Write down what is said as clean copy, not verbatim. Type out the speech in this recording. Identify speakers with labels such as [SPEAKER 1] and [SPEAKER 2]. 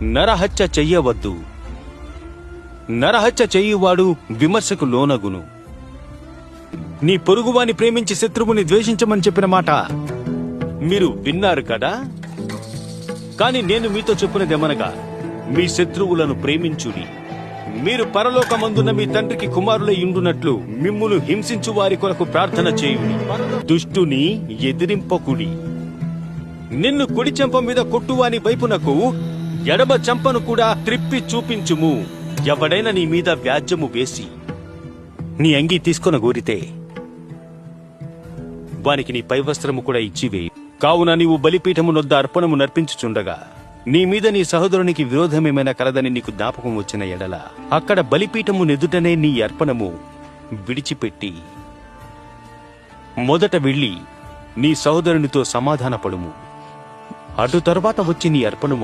[SPEAKER 1] నరహత్య చెయ్యవద్దు. నరహత్య చెయ్యువాడు విమర్శకు లోనగును. నీ పొరుగువాని ప్రేమించి శత్రువుని ద్వేషించమని చెప్పిన మాట మీరు విన్నారు కదా. కాని నేను మీతో చెప్పినదేమనగా, మీ శత్రువులను ప్రేమించుడి. మీరు పరలోకమందున్న మీ తండ్రికి కుమారులై ఉండునట్లు మిమ్మును హింసించు వారి కొరకు ప్రార్థన చేయుడి. దుష్టుని ఎదిరింపకుడి. నిన్ను కుడి చెంప మీద కొట్టువాని వైపునకు ఎడమ చెంపను కూడా త్రిప్పి చూపించుము. ఎవడైనా నీ మీద వ్యాజ్యము వేసి నీ అంగీ తీసుకొన గోరితే వానికి నీ పైవస్త్రము కూడా ఇచ్చివేయి. కావున నీవు బలిపీఠము నొద్ద అర్పణము నర్పించుచుండగా నీ మీద నీ సహోదరునికి విరోధమేమైనా కలదని నీకు జ్ఞాపకం వచ్చిన ఎడల అక్కడ బలిపీఠము నెదుటనే నీ అర్పణము విడిచిపెట్టి మొదట వెళ్లి నీ సహోదరునితో సమాధానపడుము. అటు తరువాత వచ్చి నీ అర్పణము